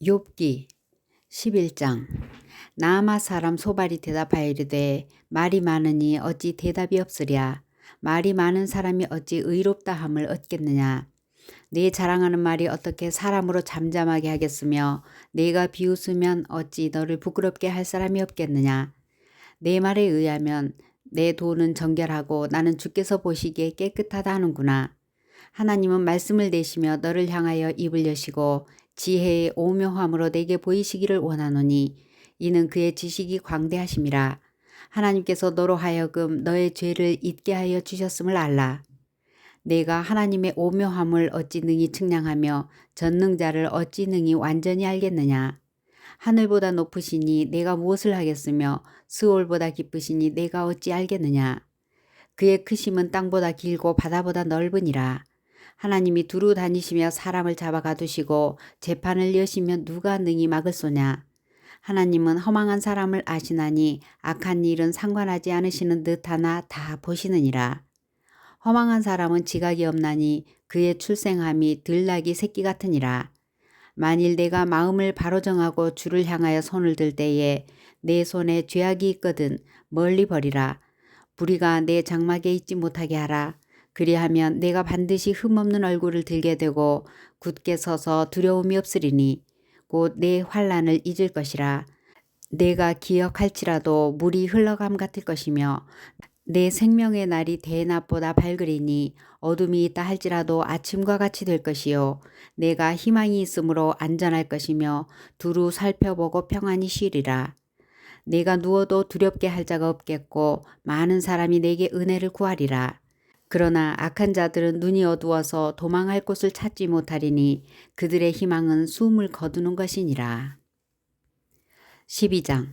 욥기 11장. 나아마 사람 소발이 대답하여 이르되 말이 많으니 어찌 대답이 없으랴. 말이 많은 사람이 어찌 의롭다 함을 얻겠느냐. 네 자랑하는 말이 어떻게 사람으로 잠잠하게 하겠으며 네가 비웃으면 어찌 너를 부끄럽게 할 사람이 없겠느냐. 내 말에 의하면 내 돈은 정결하고 나는 주께서 보시기에 깨끗하다 하는구나. 하나님은 말씀을 내시며 너를 향하여 입을 여시고 지혜의 오묘함으로 내게 보이시기를 원하노니 이는 그의 지식이 광대하심이라. 하나님께서 너로 하여금 너의 죄를 잊게 하여 주셨음을 알라. 내가 하나님의 오묘함을 어찌 능히 측량하며 전능자를 어찌 능히 완전히 알겠느냐. 하늘보다 높으시니 내가 무엇을 하겠으며 스올보다 깊으시니 내가 어찌 알겠느냐. 그의 크심은 땅보다 길고 바다보다 넓으니라. 하나님이 두루 다니시며 사람을 잡아 가두시고 재판을 여시면 누가 능히 막을소냐. 하나님은 허망한 사람을 아시나니 악한 일은 상관하지 않으시는 듯하나 다 보시느니라. 허망한 사람은 지각이 없나니 그의 출생함이 들나귀 새끼 같으니라. 만일 내가 마음을 바로 정하고 주를 향하여 손을 들 때에 내 손에 죄악이 있거든 멀리 버리라. 불의가 내 장막에 있지 못하게 하라. 그리하면 내가 반드시 흠없는 얼굴을 들게 되고 굳게 서서 두려움이 없으리니 곧 내 환난을 잊을 것이라. 내가 기억할지라도 물이 흘러감 같을 것이며 내 생명의 날이 대낮보다 밝으리니 어둠이 있다 할지라도 아침과 같이 될 것이요 내가 희망이 있으므로 안전할 것이며 두루 살펴보고 평안히 쉬리라. 내가 누워도 두렵게 할 자가 없겠고 많은 사람이 내게 은혜를 구하리라. 그러나 악한 자들은 눈이 어두워서 도망할 곳을 찾지 못하리니 그들의 희망은 숨을 거두는 것이니라. 12장.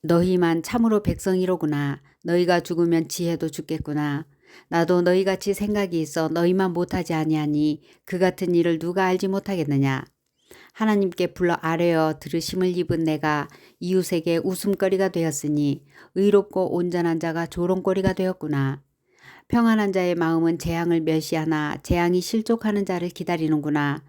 너희만 참으로 백성이로구나. 너희가 죽으면 지혜도 죽겠구나. 나도 너희같이 생각이 있어 너희만 못하지 아니하니 그 같은 일을 누가 알지 못하겠느냐. 하나님께 불러 아뢰어 들으심을 입은 내가 이웃에게 웃음거리가 되었으니 의롭고 온전한 자가 조롱거리가 되었구나. 평안한 자의 마음은 재앙을 멸시하나 재앙이 실족하는 자를 기다리는구나.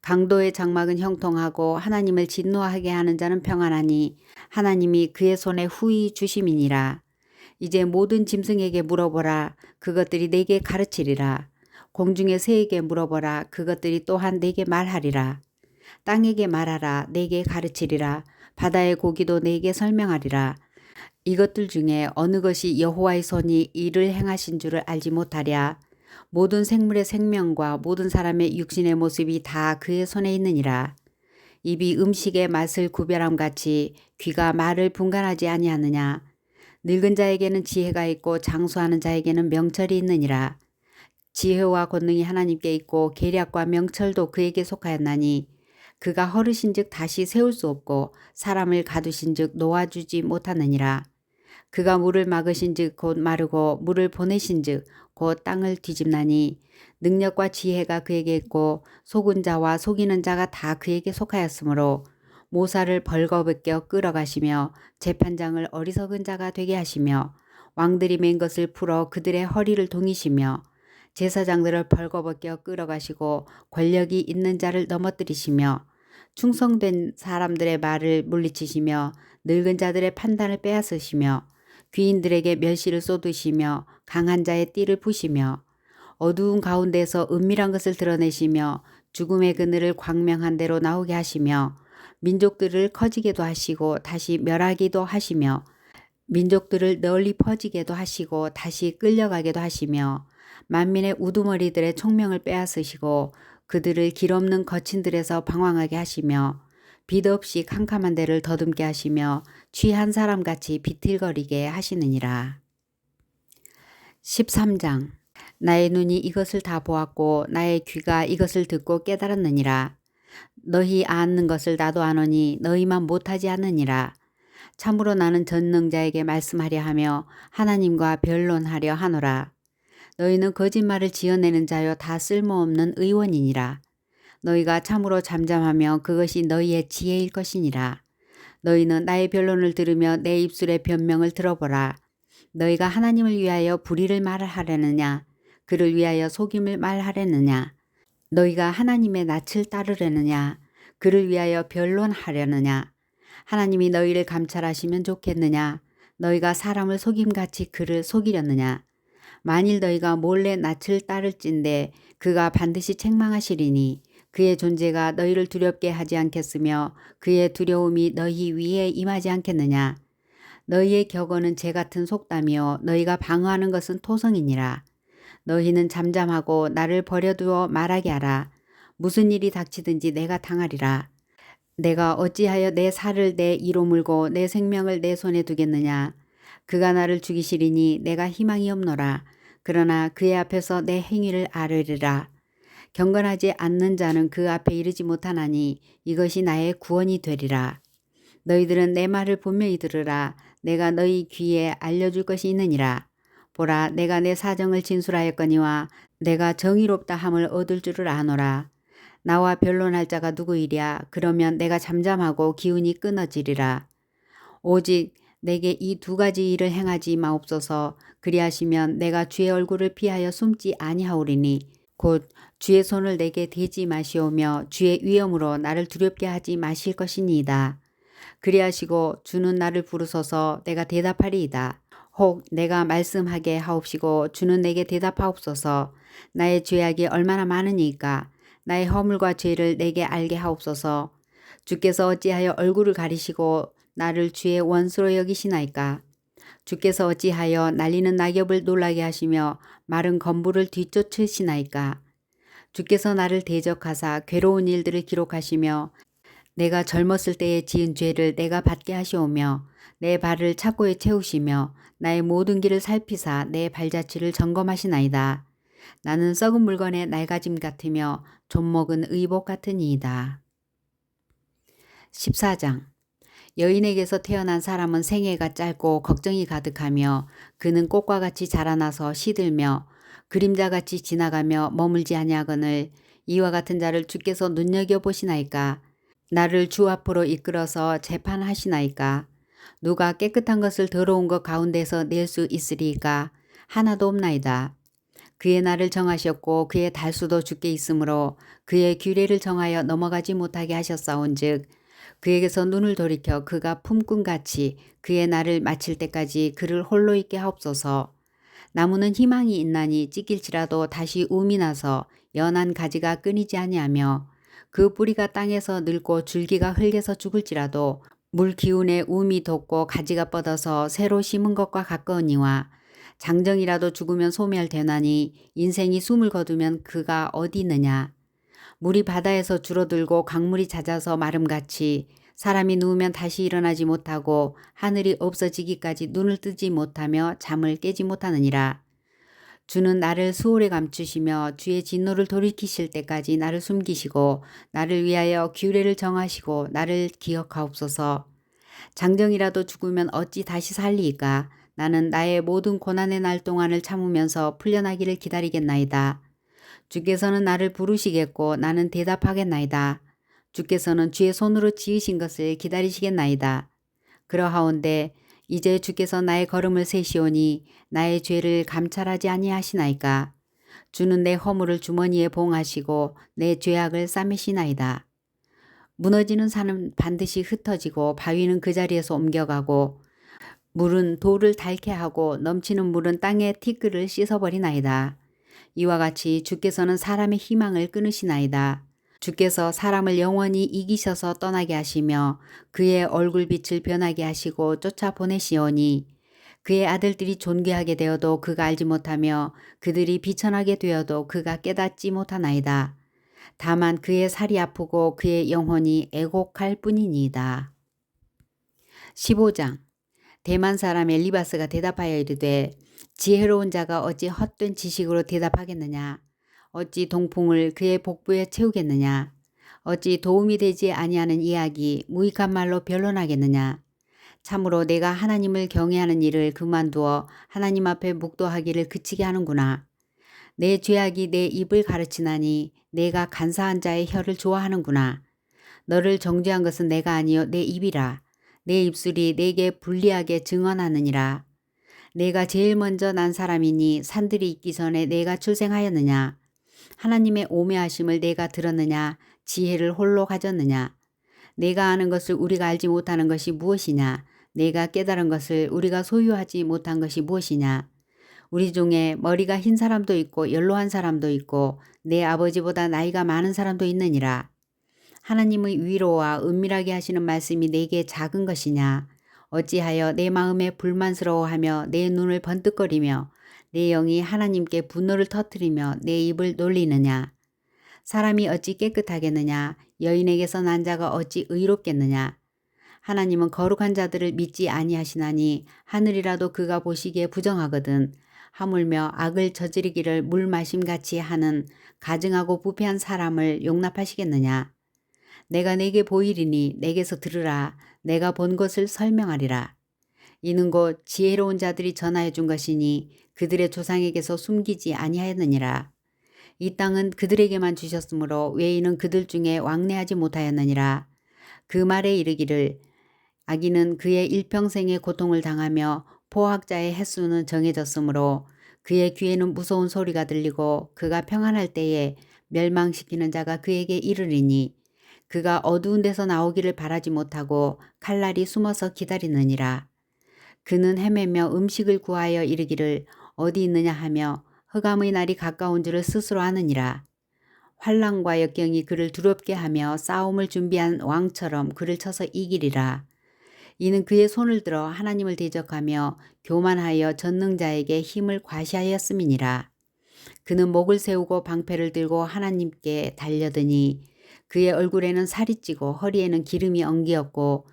강도의 장막은 형통하고 하나님을 진노하게 하는 자는 평안하니 하나님이 그의 손에 후히 주심이니라. 이제 모든 짐승에게 물어보라. 그것들이 내게 가르치리라. 공중의 새에게 물어보라. 그것들이 또한 내게 말하리라. 땅에게 말하라. 내게 가르치리라. 바다의 고기도 내게 설명하리라. 이것들 중에 어느 것이 여호와의 손이 이를 행하신 줄을 알지 못하랴. 모든 생물의 생명과 모든 사람의 육신의 모습이 다 그의 손에 있느니라. 입이 음식의 맛을 구별함 같이 귀가 말을 분간하지 아니하느냐. 늙은 자에게는 지혜가 있고 장수하는 자에게는 명철이 있느니라. 지혜와 권능이 하나님께 있고 계략과 명철도 그에게 속하였나니 그가 허르신즉 다시 세울 수 없고 사람을 가두신즉 놓아주지 못하느니라. 그가 물을 막으신즉 곧 마르고 물을 보내신즉 곧 땅을 뒤집나니 능력과 지혜가 그에게 있고 속은 자와 속이는 자가 다 그에게 속하였으므로 모사를 벌거벗겨 끌어가시며 재판장을 어리석은 자가 되게 하시며 왕들이 맨 것을 풀어 그들의 허리를 동이시며 제사장들을 벌거벗겨 끌어가시고 권력이 있는 자를 넘어뜨리시며 충성된 사람들의 말을 물리치시며 늙은 자들의 판단을 빼앗으시며 귀인들에게 멸시를 쏟으시며 강한 자의 띠를 푸시며 어두운 가운데서 은밀한 것을 드러내시며 죽음의 그늘을 광명한 대로 나오게 하시며 민족들을 커지게도 하시고 다시 멸하기도 하시며 민족들을 널리 퍼지게도 하시고 다시 끌려가게도 하시며 만민의 우두머리들의 총명을 빼앗으시고 그들을 길없는 거친들에서 방황하게 하시며 빛 없이 캄캄한 데를 더듬게 하시며 취한 사람같이 비틀거리게 하시느니라. 13장. 나의 눈이 이것을 다 보았고 나의 귀가 이것을 듣고 깨달았느니라. 너희 아는 것을 나도 아노니 너희만 못하지 않느니라. 참으로 나는 전능자에게 말씀하려 하며 하나님과 변론하려 하노라. 너희는 거짓말을 지어내는 자여 다 쓸모없는 의원이니라. 너희가 참으로 잠잠하며 그것이 너희의 지혜일 것이니라. 너희는 나의 변론을 들으며 내 입술의 변명을 들어보라. 너희가 하나님을 위하여 불의를 말하려느냐 그를 위하여 속임을 말하려느냐. 너희가 하나님의 낯을 따르려느냐 그를 위하여 변론하려느냐? 하나님이 너희를 감찰하시면 좋겠느냐? 너희가 사람을 속임같이 그를 속이려느냐? 만일 너희가 몰래 낯을 따를진대 그가 반드시 책망하시리니 그의 존재가 너희를 두렵게 하지 않겠으며 그의 두려움이 너희 위에 임하지 않겠느냐? 너희의 격언은 재 같은 속담이요 너희가 방어하는 것은 토성이니라. 너희는 잠잠하고 나를 버려두어 말하게 하라. 무슨 일이 닥치든지 내가 당하리라. 내가 어찌하여 내 살을 내 이로 물고 내 생명을 내 손에 두겠느냐. 그가 나를 죽이시리니 내가 희망이 없노라. 그러나 그의 앞에서 내 행위를 아뢰리라. 경건하지 않는 자는 그 앞에 이르지 못하나니 이것이 나의 구원이 되리라. 너희들은 내 말을 분명히 들으라. 내가 너희 귀에 알려줄 것이 있느니라. 보라, 내가 내 사정을 진술하였거니와 내가 정의롭다 함을 얻을 줄을 아노라. 나와 변론할 자가 누구이랴. 그러면 내가 잠잠하고 기운이 끊어지리라. 오직 내게 이 두 가지 일을 행하지 마옵소서. 그리하시면 내가 주의 얼굴을 피하여 숨지 아니하오리니 곧 주의 손을 내게 대지 마시오며 주의 위엄으로 나를 두렵게 하지 마실 것이니이다. 그리하시고 주는 나를 부르소서. 내가 대답하리이다. 혹 내가 말씀하게 하옵시고 주는 내게 대답하옵소서. 나의 죄악이 얼마나 많으니까 나의 허물과 죄를 내게 알게 하옵소서. 주께서 어찌하여 얼굴을 가리시고 나를 주의 원수로 여기시나이까. 주께서 어찌하여 날리는 낙엽을 놀라게 하시며 마른 건부를 뒤쫓으시나이까. 주께서 나를 대적하사 괴로운 일들을 기록하시며 내가 젊었을 때에 지은 죄를 내가 받게 하시오며 내 발을 착고에 채우시며 나의 모든 길을 살피사 내 발자취를 점검하시나이다. 나는 썩은 물건의 낡아짐 같으며 좀먹은 의복 같으니이다. 14장. 여인에게서 태어난 사람은 생애가 짧고 걱정이 가득하며 그는 꽃과 같이 자라나서 시들며 그림자같이 지나가며 머물지 아니하거늘 이와 같은 자를 주께서 눈여겨보시나이까. 나를 주 앞으로 이끌어서 재판하시나이까. 누가 깨끗한 것을 더러운 것 가운데서 낼 수 있으리이까. 하나도 없나이다. 그의 날을 정하셨고 그의 달수도 주께 있으므로 그의 규례를 정하여 넘어가지 못하게 하셨사온즉 그에게서 눈을 돌이켜 그가 품꾼같이 그의 날을 마칠 때까지 그를 홀로 있게 하옵소서. 나무는 희망이 있나니 찢길지라도 다시 움이 나서 연한 가지가 끊이지 아니하며 그 뿌리가 땅에서 늙고 줄기가 흙에서 죽을지라도 물 기운에 움이 돋고 가지가 뻗어서 새로 심은 것과 가까우니와 장정이라도 죽으면 소멸되나니 인생이 숨을 거두면 그가 어디 있느냐. 물이 바다에서 줄어들고 강물이 잦아서 마름같이 사람이 누우면 다시 일어나지 못하고 하늘이 없어지기까지 눈을 뜨지 못하며 잠을 깨지 못하느니라. 주는 나를 수월에 감추시며 주의 진노를 돌이키실 때까지 나를 숨기시고 나를 위하여 규례를 정하시고 나를 기억하옵소서. 장정이라도 죽으면 어찌 다시 살리이까. 나는 나의 모든 고난의 날 동안을 참으면서 풀려나기를 기다리겠나이다. 주께서는 나를 부르시겠고 나는 대답하겠나이다. 주께서는 주의 손으로 지으신 것을 기다리시겠나이다. 그러하온데 이제 주께서 나의 걸음을 세시오니 나의 죄를 감찰하지 아니하시나이까. 주는 내 허물을 주머니에 봉하시고 내 죄악을 싸매시나이다. 무너지는 산은 반드시 흩어지고 바위는 그 자리에서 옮겨가고 물은 돌을 닳게 하고 넘치는 물은 땅의 티끌을 씻어버리나이다. 이와 같이 주께서는 사람의 희망을 끊으시나이다. 주께서 사람을 영원히 이기셔서 떠나게 하시며 그의 얼굴빛을 변하게 하시고 쫓아보내시오니 그의 아들들이 존귀하게 되어도 그가 알지 못하며 그들이 비천하게 되어도 그가 깨닫지 못하나이다. 다만 그의 살이 아프고 그의 영혼이 애곡할 뿐이니이다. 15장. 대만 사람 엘리바스가 대답하여 이르되 지혜로운 자가 어찌 헛된 지식으로 대답하겠느냐. 어찌 동풍을 그의 복부에 채우겠느냐. 어찌 도움이 되지 아니하는 이야기 무익한 말로 변론하겠느냐. 참으로 내가 하나님을 경외하는 일을 그만두어 하나님 앞에 묵도하기를 그치게 하는구나. 내 죄악이 내 입을 가르치나니 내가 간사한 자의 혀를 좋아하는구나. 너를 정죄한 것은 내가 아니요 내 입이라. 내 입술이 내게 불리하게 증언하느니라. 내가 제일 먼저 난 사람이니 산들이 있기 전에 내가 출생하였느냐. 하나님의 오매하심을 내가 들었느냐. 지혜를 홀로 가졌느냐? 내가 아는 것을 우리가 알지 못하는 것이 무엇이냐? 내가 깨달은 것을 우리가 소유하지 못한 것이 무엇이냐? 우리 중에 머리가 흰 사람도 있고 연로한 사람도 있고 내 아버지보다 나이가 많은 사람도 있느니라. 하나님의 위로와 은밀하게 하시는 말씀이 내게 작은 것이냐? 어찌하여 내 마음에 불만스러워하며 내 눈을 번뜩거리며 내 영이 하나님께 분노를 터뜨리며 내 입을 놀리느냐? 사람이 어찌 깨끗하겠느냐? 여인에게서 난 자가 어찌 의롭겠느냐? 하나님은 거룩한 자들을 믿지 아니하시나니 하늘이라도 그가 보시기에 부정하거든. 하물며 악을 저지르기를 물 마심같이 하는 가증하고 부패한 사람을 용납하시겠느냐? 내가 내게 보이리니 내게서 들으라. 내가 본 것을 설명하리라. 이는 곧 지혜로운 자들이 전하여 준 것이니 그들의 조상에게서 숨기지 아니하였느니라. 이 땅은 그들에게만 주셨으므로 외인은 그들 중에 왕래하지 못하였느니라. 그 말에 이르기를 악인은 그의 일평생의 고통을 당하며 포학자의 횟수는 정해졌으므로 그의 귀에는 무서운 소리가 들리고 그가 평안할 때에 멸망시키는 자가 그에게 이르리니 그가 어두운 데서 나오기를 바라지 못하고 칼날이 숨어서 기다리느니라. 그는 헤매며 음식을 구하여 이르기를 어디 있느냐 하며 흑암의 날이 가까운 줄을 스스로 아느니라. 환난과 역경이 그를 두렵게 하며 싸움을 준비한 왕처럼 그를 쳐서 이기리라. 이는 그의 손을 들어 하나님을 대적하며 교만하여 전능자에게 힘을 과시하였음이니라. 그는 목을 세우고 방패를 들고 하나님께 달려드니 그의 얼굴에는 살이 찌고 허리에는 기름이 엉기었고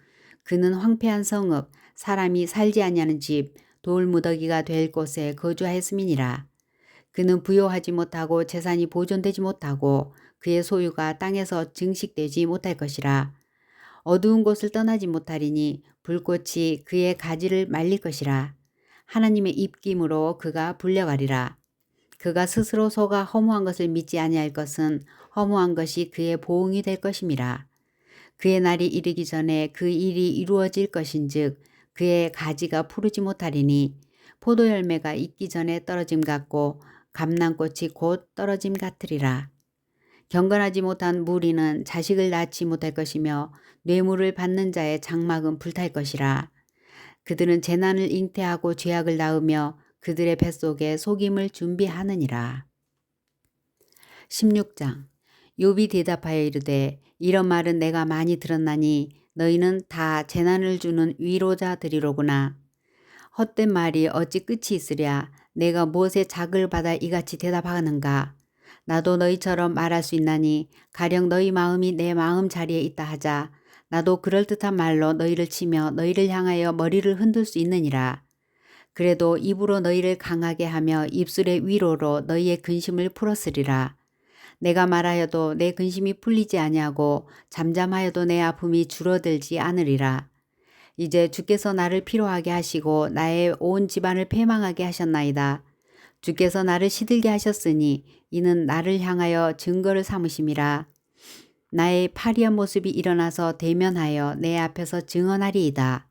그는 황폐한 성읍 사람이 살지 아니하는 집 돌무더기가 될 곳에 거주하였음이니라. 그는 부요하지 못하고 재산이 보존되지 못하고 그의 소유가 땅에서 증식되지 못할 것이라. 어두운 곳을 떠나지 못하리니 불꽃이 그의 가지를 말릴 것이라. 하나님의 입김으로 그가 불려가리라. 그가 스스로 속아 허무한 것을 믿지 아니할 것은 허무한 것이 그의 보응이 될 것임이라. 그의 날이 이르기 전에 그 일이 이루어질 것인즉 그의 가지가 푸르지 못하리니 포도 열매가 익기 전에 떨어짐 같고 감람꽃이 곧 떨어짐 같으리라. 경건하지 못한 무리는 자식을 낳지 못할 것이며 뇌물을 받는 자의 장막은 불탈 것이라. 그들은 재난을 잉태하고 죄악을 낳으며 그들의 뱃속에 속임을 준비하느니라. 16장. 욥이 대답하여 이르되 이런 말은 내가 많이 들었나니 너희는 다 재난을 주는 위로자들이로구나. 헛된 말이 어찌 끝이 있으랴. 내가 무엇에 작을 받아 이같이 대답하는가. 나도 너희처럼 말할 수 있나니 가령 너희 마음이 내 마음 자리에 있다 하자. 나도 그럴듯한 말로 너희를 치며 너희를 향하여 머리를 흔들 수 있느니라. 그래도 입으로 너희를 강하게 하며 입술의 위로로 너희의 근심을 풀었으리라. 내가 말하여도 내 근심이 풀리지 아니하고 잠잠하여도 내 아픔이 줄어들지 않으리라. 이제 주께서 나를 피로하게 하시고 나의 온 집안을 패망하게 하셨나이다. 주께서 나를 시들게 하셨으니 이는 나를 향하여 증거를 삼으심이라. 나의 파리한 모습이 일어나서 대면하여 내 앞에서 증언하리이다.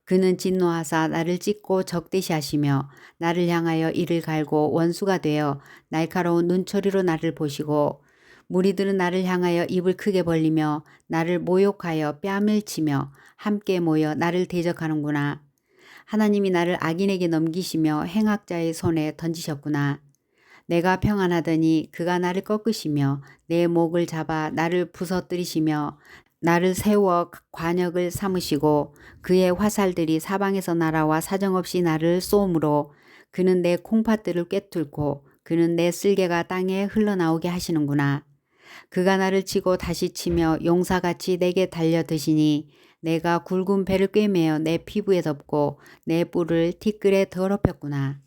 그는 진노하사 나를 찢고 적대시하시며 나를 향하여 이를 갈고 원수가 되어 날카로운 눈초리로 나를 보시고 무리들은 나를 향하여 입을 크게 벌리며 나를 모욕하여 뺨을 치며 함께 모여 나를 대적하는구나. 하나님이 나를 악인에게 넘기시며 행악자의 손에 던지셨구나. 내가 평안하더니 그가 나를 꺾으시며 내 목을 잡아 나를 부서뜨리시며 나를 세워 관역을 삼으시고 그의 화살들이 사방에서 날아와 사정없이 나를 쏘므로 그는 내 콩팥들을 꿰뚫고 그는 내 쓸개가 땅에 흘러나오게 하시는구나. 그가 나를 치고 다시 치며 용사같이 내게 달려드시니 내가 굵은 배를 꿰매어 내 피부에 덮고 내 뿔을 티끌에 더럽혔구나.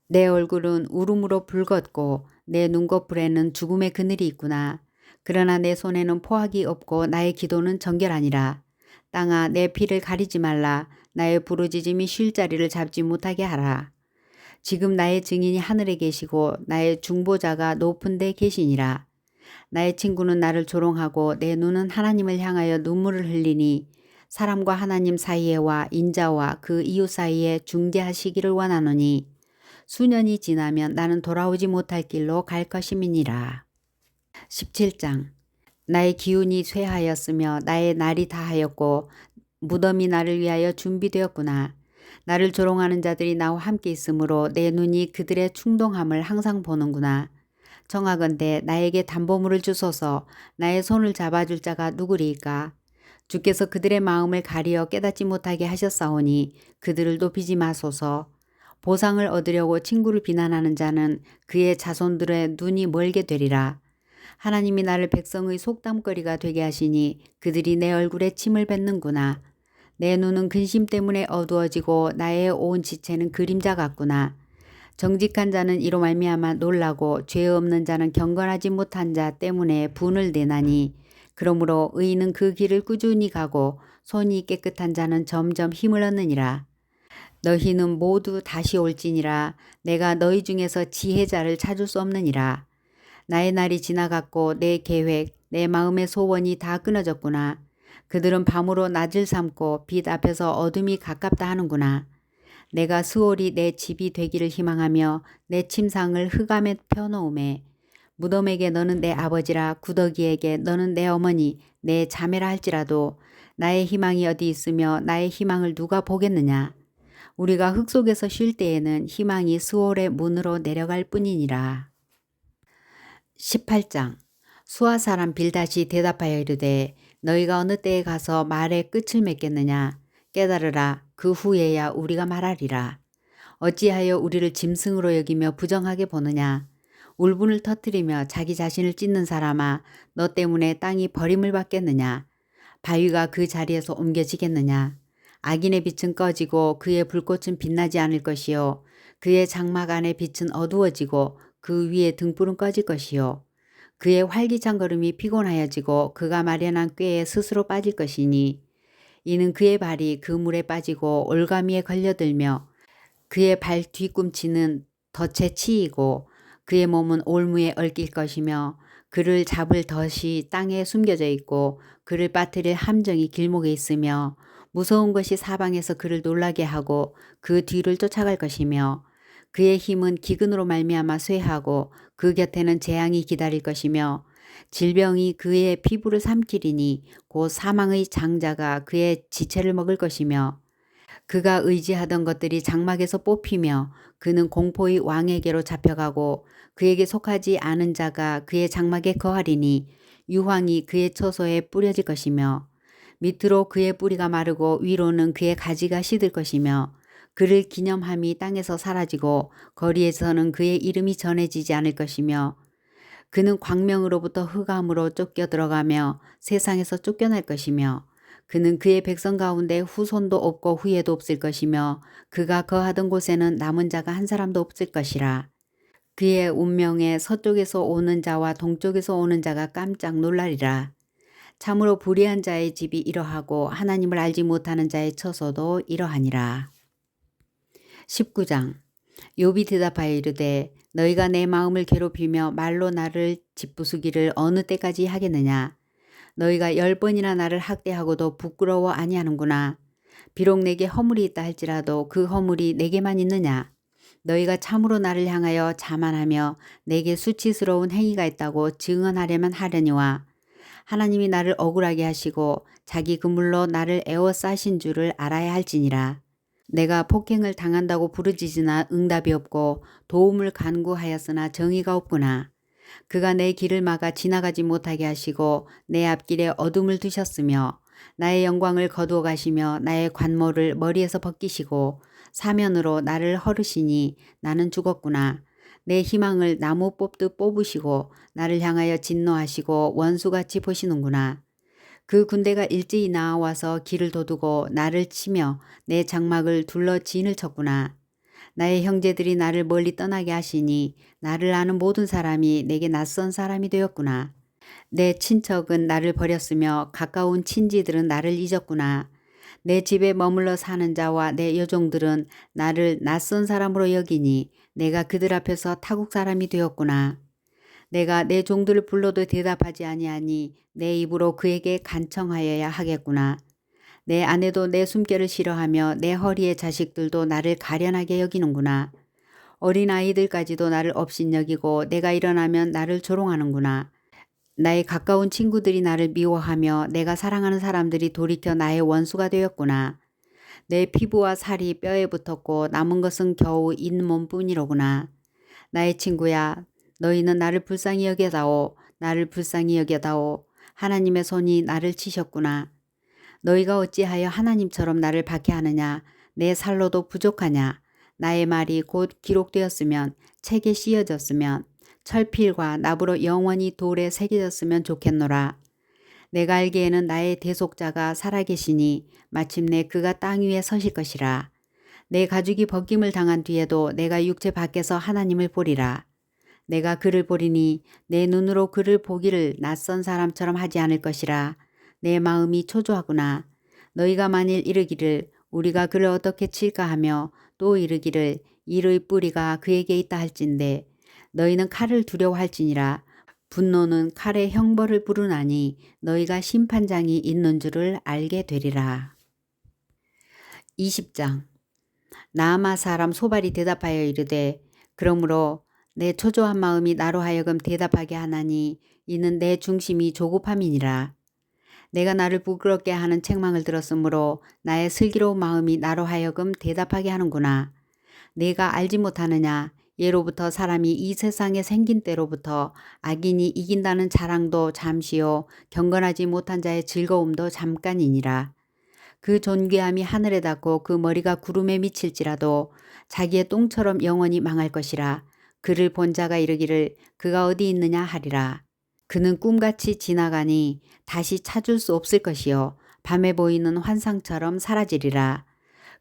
내 얼굴은 울음으로 붉었고 내 눈꺼풀에는 죽음의 그늘이 있구나. 그러나 내 손에는 포악이 없고 나의 기도는 정결하니라. 땅아 내 피를 가리지 말라. 나의 부르짖음이 쉴 자리를 잡지 못하게 하라. 지금 나의 증인이 하늘에 계시고 나의 중보자가 높은 데 계시니라. 나의 친구는 나를 조롱하고 내 눈은 하나님을 향하여 눈물을 흘리니 사람과 하나님 사이에와 인자와 그 이웃 사이에 중재하시기를 원하노니 수년이 지나면 나는 돌아오지 못할 길로 갈 것임이니라. 17장. 나의 기운이 쇠하였으며 나의 날이 다하였고 무덤이 나를 위하여 준비되었구나. 나를 조롱하는 자들이 나와 함께 있으므로 내 눈이 그들의 충동함을 항상 보는구나. 청하건대 나에게 담보물을 주소서. 나의 손을 잡아줄 자가 누구리이까? 주께서 그들의 마음을 가리어 깨닫지 못하게 하셨사오니 그들을 높이지 마소서. 보상을 얻으려고 친구를 비난하는 자는 그의 자손들의 눈이 멀게 되리라. 하나님이 나를 백성의 속담거리가 되게 하시니 그들이 내 얼굴에 침을 뱉는구나. 내 눈은 근심 때문에 어두워지고 나의 온 지체는 그림자 같구나. 정직한 자는 이로 말미암아 놀라고 죄 없는 자는 경건하지 못한 자 때문에 분을 내나니 그러므로 의인은 그 길을 꾸준히 가고 손이 깨끗한 자는 점점 힘을 얻느니라. 너희는 모두 다시 올지니라. 내가 너희 중에서 지혜자를 찾을 수 없느니라. 나의 날이 지나갔고 내 계획, 내 마음의 소원이 다 끊어졌구나. 그들은 밤으로 낮을 삼고 빛 앞에서 어둠이 가깝다 하는구나. 내가 수월이 내 집이 되기를 희망하며 내 침상을 흑암에 펴놓음에 무덤에게 너는 내 아버지라 구더기에게 너는 내 어머니 내 자매라 할지라도 나의 희망이 어디 있으며 나의 희망을 누가 보겠느냐. 우리가 흙 속에서 쉴 때에는 희망이 수월의 문으로 내려갈 뿐이니라. 18장 수아 사람 빌닷이 대답하여 이르되 너희가 어느 때에 가서 말의 끝을 맺겠느냐. 깨달으라. 그 후에야 우리가 말하리라. 어찌하여 우리를 짐승으로 여기며 부정하게 보느냐. 울분을 터뜨리며 자기 자신을 찢는 사람아, 너 때문에 땅이 버림을 받겠느냐. 바위가 그 자리에서 옮겨지겠느냐. 악인의 빛은 꺼지고 그의 불꽃은 빛나지 않을 것이요. 그의 장막 안의 빛은 어두워지고 그 위에 등불은 꺼질 것이요. 그의 활기찬 걸음이 피곤하여지고 그가 마련한 꾀에 스스로 빠질 것이니 이는 그의 발이 그 물에 빠지고 올가미에 걸려들며 그의 발 뒤꿈치는 덫에 치이고 그의 몸은 올무에 얽힐 것이며 그를 잡을 덫이 땅에 숨겨져 있고 그를 빠뜨릴 함정이 길목에 있으며 무서운 것이 사방에서 그를 놀라게 하고 그 뒤를 쫓아갈 것이며 그의 힘은 기근으로 말미암아 쇠하고 그 곁에는 재앙이 기다릴 것이며 질병이 그의 피부를 삼키리니 곧 사망의 장자가 그의 지체를 먹을 것이며 그가 의지하던 것들이 장막에서 뽑히며 그는 공포의 왕에게로 잡혀가고 그에게 속하지 않은 자가 그의 장막에 거하리니 유황이 그의 처소에 뿌려질 것이며 밑으로 그의 뿌리가 마르고 위로는 그의 가지가 시들 것이며 그를 기념함이 땅에서 사라지고 거리에서는 그의 이름이 전해지지 않을 것이며 그는 광명으로부터 흑암으로 쫓겨 들어가며 세상에서 쫓겨날 것이며 그는 그의 백성 가운데 후손도 없고 후예도 없을 것이며 그가 거하던 곳에는 남은 자가 한 사람도 없을 것이라. 그의 운명에 서쪽에서 오는 자와 동쪽에서 오는 자가 깜짝 놀라리라. 참으로 불의한 자의 집이 이러하고 하나님을 알지 못하는 자의 처소도 이러하니라. 19장 욥이 대답하여 이르되 너희가 내 마음을 괴롭히며 말로 나를 짓부수기를 어느 때까지 하겠느냐. 너희가 10번이나 나를 학대하고도 부끄러워 아니하는구나. 비록 내게 허물이 있다 할지라도 그 허물이 내게만 있느냐. 너희가 참으로 나를 향하여 자만하며 내게 수치스러운 행위가 있다고 증언하려면 하려니와 하나님이 나를 억울하게 하시고 자기 그물로 나를 에워싸신 줄을 알아야 할지니라. 내가 폭행을 당한다고 부르짖으나 응답이 없고 도움을 간구하였으나 정의가 없구나. 그가 내 길을 막아 지나가지 못하게 하시고 내 앞길에 어둠을 두셨으며 나의 영광을 거두어 가시며 나의 관모를 머리에서 벗기시고 사면으로 나를 헐으시니 나는 죽었구나. 내 희망을 나무 뽑듯 뽑으시고 나를 향하여 진노하시고 원수같이 보시는구나. 그 군대가 일제히 나와서 길을 도두고 나를 치며 내 장막을 둘러 진을 쳤구나. 나의 형제들이 나를 멀리 떠나게 하시니 나를 아는 모든 사람이 내게 낯선 사람이 되었구나. 내 친척은 나를 버렸으며 가까운 친지들은 나를 잊었구나. 내 집에 머물러 사는 자와 내 여종들은 나를 낯선 사람으로 여기니 내가 그들 앞에서 타국 사람이 되었구나. 내가 내 종들을 불러도 대답하지 아니하니 내 입으로 그에게 간청하여야 하겠구나. 내 아내도 내 숨결을 싫어하며 내 허리의 자식들도 나를 가련하게 여기는구나. 어린아이들까지도 나를 업신여기고 내가 일어나면 나를 조롱하는구나. 나의 가까운 친구들이 나를 미워하며 내가 사랑하는 사람들이 돌이켜 나의 원수가 되었구나. 내 피부와 살이 뼈에 붙었고 남은 것은 겨우 잇몸뿐이로구나. 나의 친구야, 너희는 나를 불쌍히 여겨다오. 나를 불쌍히 여겨다오. 하나님의 손이 나를 치셨구나. 너희가 어찌하여 하나님처럼 나를 박해하느냐. 내 살로도 부족하냐. 나의 말이 곧 기록되었으면, 책에 씌어졌으면, 철필과 납으로 영원히 돌에 새겨졌으면 좋겠노라. 내가 알기에는 나의 대속자가 살아계시니 마침내 그가 땅 위에 서실 것이라. 내 가죽이 벗김을 당한 뒤에도 내가 육체 밖에서 하나님을 보리라. 내가 그를 보리니 내 눈으로 그를 보기를 낯선 사람처럼 하지 않을 것이라. 내 마음이 초조하구나. 너희가 만일 이르기를 우리가 그를 어떻게 칠까 하며 또 이르기를 이의 뿌리가 그에게 있다 할진대 너희는 칼을 두려워할지니라. 분노는 칼의 형벌을 부르나니 너희가 심판장이 있는 줄을 알게 되리라. 20장. 나아마 사람 소발이 대답하여 이르되 그러므로 내 초조한 마음이 나로 하여금 대답하게 하나니 이는 내 중심이 조급함이니라. 내가 나를 부끄럽게 하는 책망을 들었으므로 나의 슬기로운 마음이 나로 하여금 대답하게 하는구나. 내가 알지 못하느냐. 예로부터 사람이 이 세상에 생긴 때로부터 악인이 이긴다는 자랑도 잠시요 경건하지 못한 자의 즐거움도 잠깐이니라. 그 존귀함이 하늘에 닿고 그 머리가 구름에 미칠지라도 자기의 똥처럼 영원히 망할 것이라. 그를 본 자가 이르기를 그가 어디 있느냐 하리라. 그는 꿈같이 지나가니 다시 찾을 수 없을 것이요 밤에 보이는 환상처럼 사라지리라.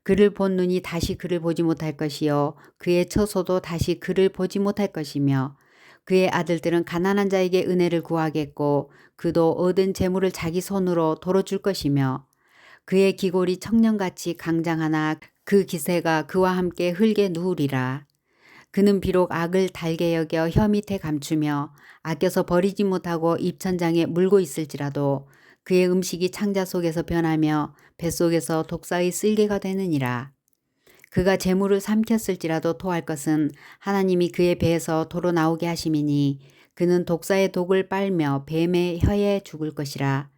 그를 본 눈이 다시 그를 보지 못할 것이요 그의 처소도 다시 그를 보지 못할 것이며 그의 아들들은 가난한 자에게 은혜를 구하겠고 그도 얻은 재물을 자기 손으로 도로 줄 것이며 그의 기골이 청년같이 강장하나 그 기세가 그와 함께 흙에 누우리라. 그는 비록 악을 달게 여겨 혀 밑에 감추며 아껴서 버리지 못하고 입천장에 물고 있을지라도 그의 음식이 창자 속에서 변하며 뱃속에서 독사의 쓸개가 되느니라. 그가 재물을 삼켰을지라도 토할 것은 하나님이 그의 배에서 도로 나오게 하심이니 그는 독사의 독을 빨며 뱀의 혀에 죽을 것이라.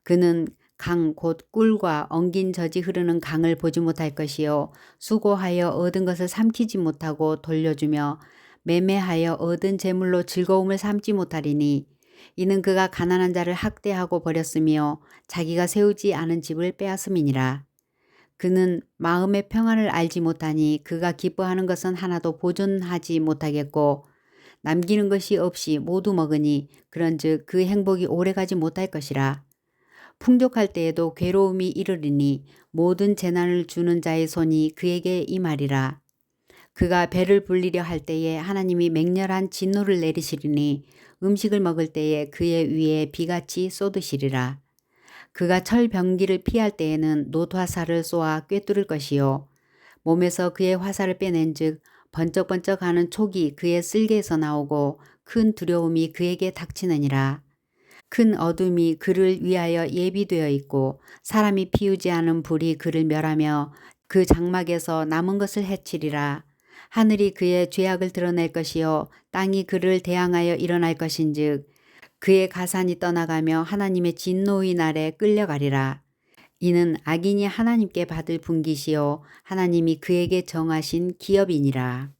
그는 강 곧 꿀과 엉긴 젖이 흐르는 강을 보지 못할 것이요 수고하여 얻은 것을 삼키지 못하고 돌려주며 매매하여 얻은 재물로 즐거움을 삼지 못하리니 이는 그가 가난한 자를 학대하고 버렸으며 자기가 세우지 않은 집을 빼앗음이니라. 그는 마음의 평안을 알지 못하니 그가 기뻐하는 것은 하나도 보존하지 못하겠고 남기는 것이 없이 모두 먹으니 그런즉 그 행복이 오래가지 못할 것이라. 풍족할 때에도 괴로움이 이르리니 모든 재난을 주는 자의 손이 그에게 임하리라. 그가 배를 불리려 할 때에 하나님이 맹렬한 진노를 내리시리니 음식을 먹을 때에 그의 위에 비같이 쏟으시리라. 그가 철병기를 피할 때에는 놋화살을 쏘아 꿰뚫을 것이요 몸에서 그의 화살을 빼낸즉 번쩍번쩍하는 촉이 그의 쓸개에서 나오고 큰 두려움이 그에게 닥치느니라. 큰 어둠이 그를 위하여 예비되어 있고 사람이 피우지 않은 불이 그를 멸하며 그 장막에서 남은 것을 해치리라. 하늘이 그의 죄악을 드러낼 것이요 땅이 그를 대항하여 일어날 것인즉 그의 가산이 떠나가며 하나님의 진노의 날에 끌려가리라. 이는 악인이 하나님께 받을 분깃이요 하나님이 그에게 정하신 기업이니라.